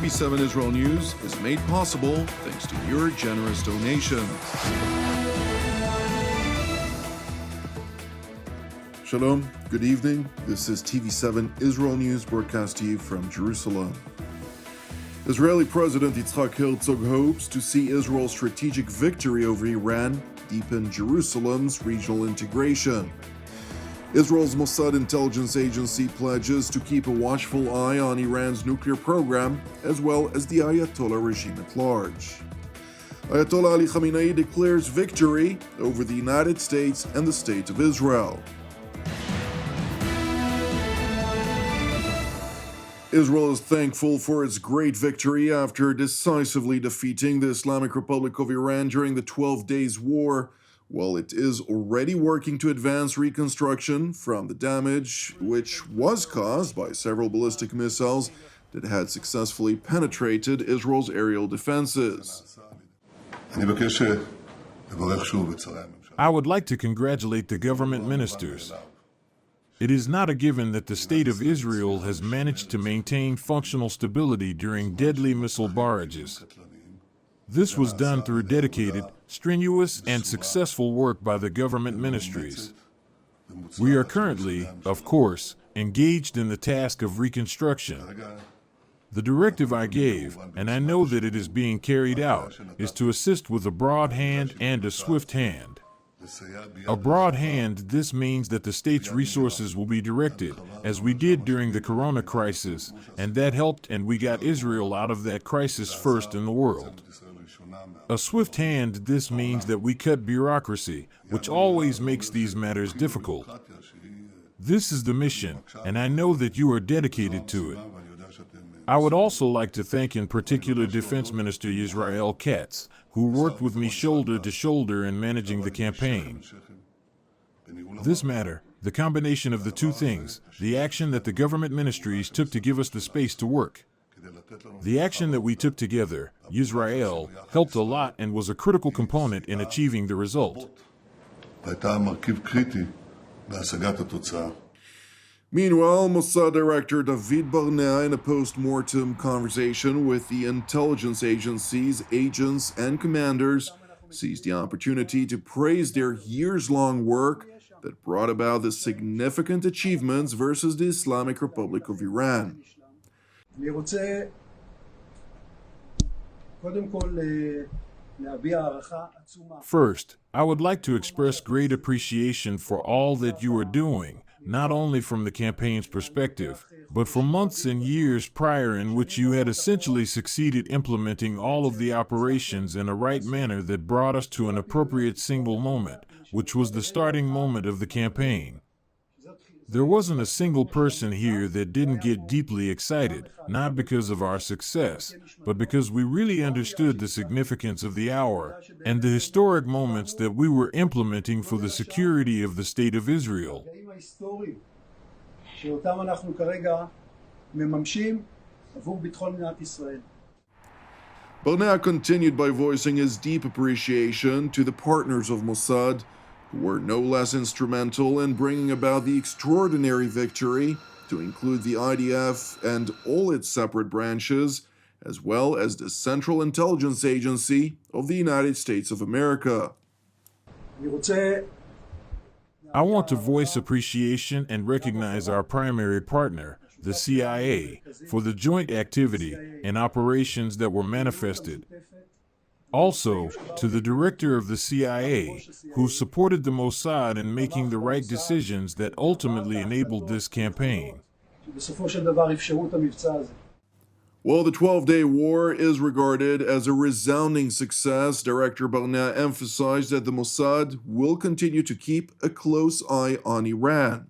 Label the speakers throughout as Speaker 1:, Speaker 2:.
Speaker 1: TV7 Israel News is made possible thanks to your generous donations. Shalom, good evening. This is TV7 Israel News broadcast to you from Jerusalem. Israeli President Isaac Herzog hopes to see Israel's strategic victory over Iran deepen Jerusalem's regional integration. Israel's Mossad Intelligence Agency pledges to keep a watchful eye on Iran's nuclear program, as well as the Ayatollah regime at large. Ayatollah Ali Khamenei declares victory over the United States and the State of Israel. Israel is thankful for its great victory after decisively defeating the Islamic Republic of Iran during the 12 Days War, while it is already working to advance reconstruction from the damage which was caused by several ballistic missiles that had successfully penetrated Israel's aerial defenses.
Speaker 2: I would like to congratulate the government ministers. It is not a given that the State of Israel has managed to maintain functional stability during deadly missile barrages. This was done through dedicated, strenuous, and successful work by the government ministries. We are currently, of course, engaged in the task of reconstruction. The directive I gave, and I know that it is being carried out, is to assist with a broad hand and a swift hand. A broad hand, this means that the state's resources will be directed, as we did during the Corona crisis, and that helped, and we got Israel out of that crisis first in the world. A swift hand, this means that we cut bureaucracy, which always makes these matters difficult. This is the mission, and I know that you are dedicated to it. I would also like to thank in particular Defense Minister Israel Katz, who worked with me shoulder to shoulder in managing the campaign. This matter, the combination of the two things, the action that the government ministries took to give us the space to work. The action that we took together, Israel, helped a lot and was a critical component in achieving the result.
Speaker 1: Meanwhile, Mossad Director David Barnea, in a post-mortem conversation with the intelligence agency's agents and commanders, seized the opportunity to praise their years-long work that brought about the significant achievements versus the Islamic Republic of Iran.
Speaker 2: First, I would like to express great appreciation for all that you are doing, not only from the campaign's perspective, but for months and years prior in which you had essentially succeeded implementing all of the operations in a right manner that brought us to an appropriate single moment, which was the starting moment of the campaign. There wasn't a single person here that didn't get deeply excited, not because of our success, but because we really understood the significance of the hour and the historic moments that we were implementing for the security of the State of Israel.
Speaker 1: Barnea continued by voicing his deep appreciation to the partners of Mossad, who were no less instrumental in bringing about the extraordinary victory, to include the IDF and all its separate branches, as well as the Central Intelligence Agency of the United States of America.
Speaker 2: I want to voice appreciation and recognize our primary partner, the CIA, for the joint activity and operations that were manifested. Also, to the director of the CIA, who supported the Mossad in making the right decisions that ultimately enabled this campaign.
Speaker 1: While the 12-day war is regarded as a resounding success, Director Barnea emphasized that the Mossad will continue to keep a close eye on Iran.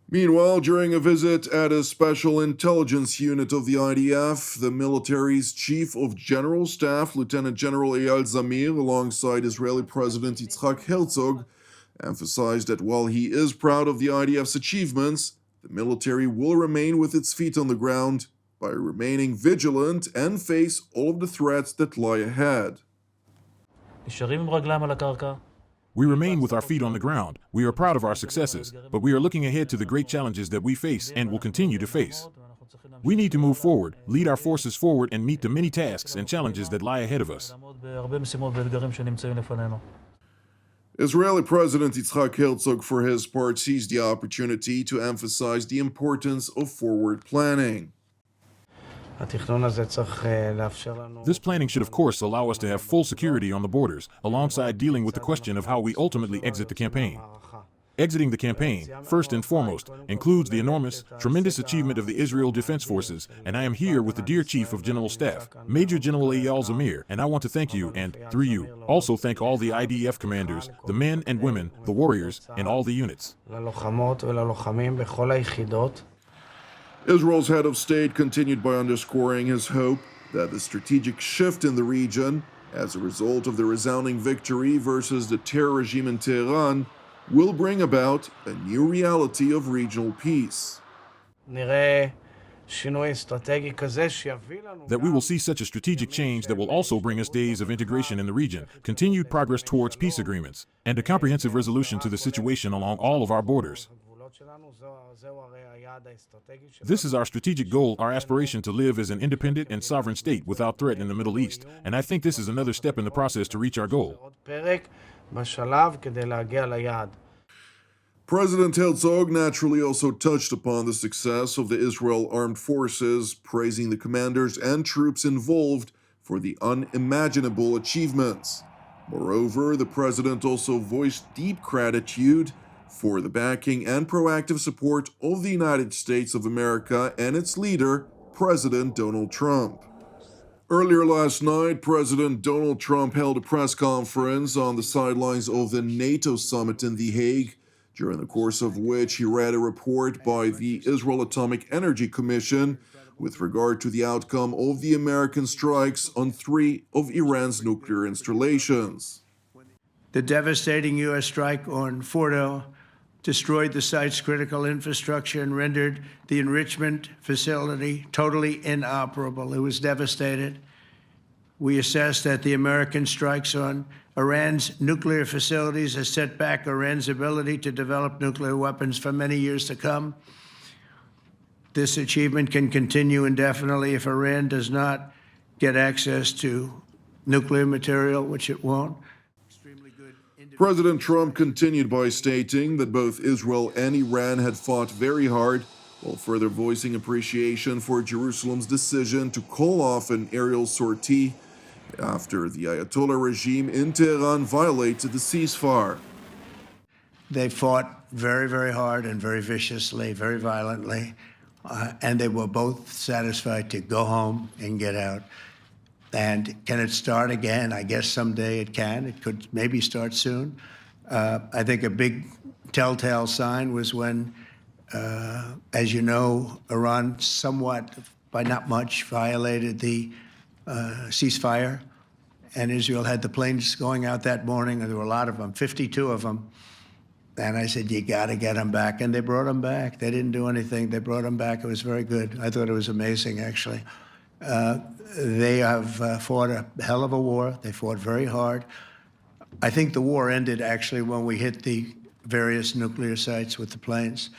Speaker 1: Meanwhile, during a visit at a special intelligence unit of the IDF, the military's Chief of General Staff, Lieutenant General Eyal Zamir, alongside Israeli President Isaac Herzog, emphasized that while he is proud of the IDF's achievements, the military will remain with its feet on the ground by remaining vigilant and face all of the threats that lie ahead.
Speaker 2: We remain with our feet on the ground. We are proud of our successes, but we are looking ahead to the great challenges that we face and will continue to face. We need to move forward, lead our forces forward, and meet the many tasks and challenges that lie ahead of us.
Speaker 1: Israeli President Isaac Herzog, for his part, seized the opportunity to emphasize the importance of forward planning.
Speaker 2: This planning should, of course, allow us to have full security on the borders, alongside dealing with the question of how we ultimately exit the campaign. Exiting the campaign, first and foremost, includes the enormous, tremendous achievement of the Israel Defense Forces, and I am here with the dear Chief of General Staff, Major General Eyal Zamir, and I want to thank you, and, through you, also thank all the IDF commanders, the men and women, the warriors, and all the units.
Speaker 1: Israel's head of state continued by underscoring his hope that the strategic shift in the region, as a result of the resounding victory versus the terror regime in Tehran, will bring about a new reality of regional peace.
Speaker 2: That we will see such a strategic change that will also bring us days of integration in the region, continued progress towards peace agreements, and a comprehensive resolution to the situation along all of our borders. This is our strategic goal, our aspiration to live as an independent and sovereign state without threat in the Middle East, and I think this is another step in the process to reach our goal.
Speaker 1: President Herzog naturally also touched upon the success of the Israel Armed Forces, praising the commanders and troops involved for the unimaginable achievements. Moreover, the president also voiced deep gratitude for the backing and proactive support of the United States of America and its leader, President Donald Trump. Earlier last night, President Donald Trump held a press conference on the sidelines of the NATO summit in The Hague, during the course of which he read a report by the Israel Atomic Energy Commission with regard to the outcome of the American strikes on 3 of Iran's nuclear installations.
Speaker 3: The devastating U.S. strike on Fordo destroyed the site's critical infrastructure and rendered the enrichment facility totally inoperable. It was devastated. We assess that the American strikes on Iran's nuclear facilities has set back Iran's ability to develop nuclear weapons for many years to come. This achievement can continue indefinitely if Iran does not get access to nuclear material, which it won't.
Speaker 1: President Trump continued by stating that both Israel and Iran had fought very hard, while further voicing appreciation for Jerusalem's decision to call off an aerial sortie after the Ayatollah regime in Tehran violated the ceasefire.
Speaker 3: They fought very, very hard and very viciously, very violently, and they were both satisfied to go home and get out. And can it start again? I guess someday it can. It could maybe start soon. I think a big telltale sign was when, as you know, Iran somewhat, by not much, violated the ceasefire. And Israel had the planes going out that morning, and there were a lot of them, 52 of them. And I said, you got to get them back. And they brought them back. They didn't do anything. They brought them back. It was very good. I thought it was amazing, actually. They have fought a hell of a war. They fought very hard. I think the war ended, actually, when we hit the various nuclear sites with the planes.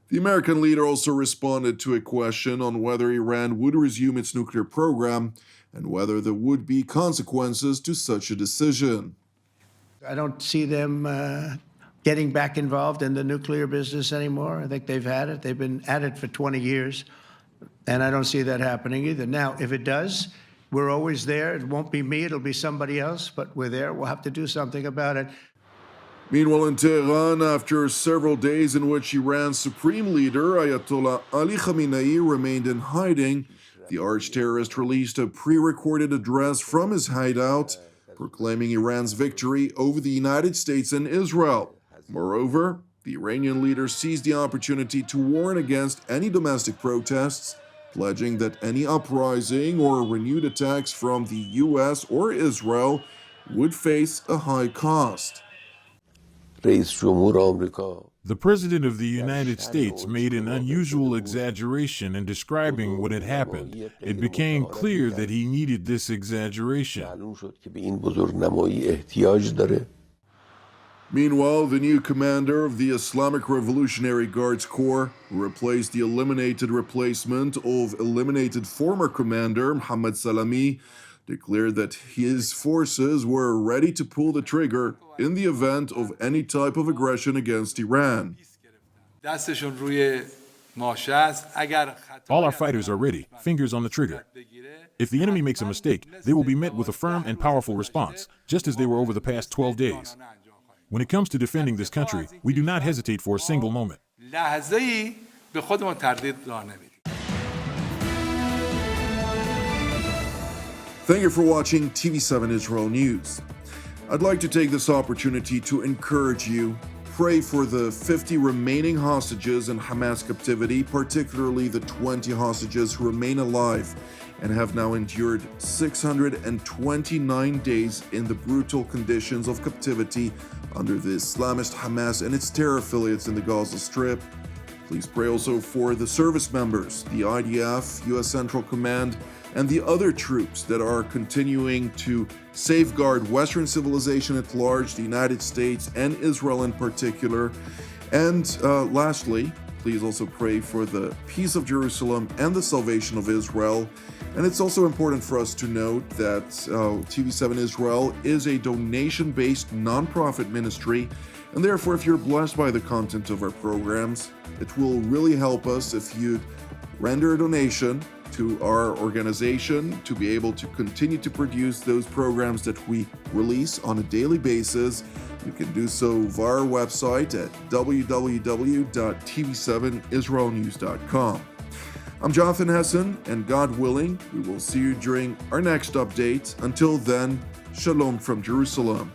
Speaker 1: The American leader also responded to a question on whether Iran would resume its nuclear program and whether there would be consequences to such a decision.
Speaker 3: I don't see them getting back involved in the nuclear business anymore. I think they've had it. They've been at it for 20 years. And I don't see that happening either. Now, if it does, we're always there. It won't be me. It'll be somebody else. But we're there. We'll have to do something about it.
Speaker 1: Meanwhile, in Tehran, after several days in which Iran's supreme leader, Ayatollah Ali Khamenei, remained in hiding, the arch-terrorist released a pre-recorded address from his hideout, proclaiming Iran's victory over the United States and Israel. Moreover, the Iranian leader seized the opportunity to warn against any domestic protests, pledging that any uprising or renewed attacks from the U.S. or Israel would face a high cost.
Speaker 2: The President of the United States made an unusual exaggeration in describing what had happened. It became clear that he needed this exaggeration.
Speaker 1: Meanwhile, the new commander of the Islamic Revolutionary Guards Corps, who replaced the eliminated replacement of eliminated former commander Mohammad Salami, declared that his forces were ready to pull the trigger in the event of any type of aggression against Iran.
Speaker 2: All our fighters are ready, fingers on the trigger. If the enemy makes a mistake, they will be met with a firm and powerful response, just as they were over the past 12 days. When it comes to defending this country, we do not hesitate for a single moment.
Speaker 1: Thank you for watching TV7 Israel News. I'd like to take this opportunity to encourage you. Pray for the 50 remaining hostages in Hamas captivity, particularly the 20 hostages who remain alive and have now endured 629 days in the brutal conditions of captivity under the Islamist Hamas and its terror affiliates in the Gaza Strip. Please pray also for the service members, the IDF, U.S. Central Command, and the other troops that are continuing to safeguard Western civilization at large, the United States and Israel in particular. And lastly, please also pray for the peace of Jerusalem and the salvation of Israel. And it's also important for us to note that TV7 Israel is a donation-based nonprofit ministry, and therefore if you're blessed by the content of our programs, it will really help us if you render a donation to our organization to be able to continue to produce those programs that we release on a daily basis. You can do so via our website at www.tv7israelnews.com. I'm Jonathan Hessen, and God willing, we will see you during our next update. Until then, Shalom from Jerusalem.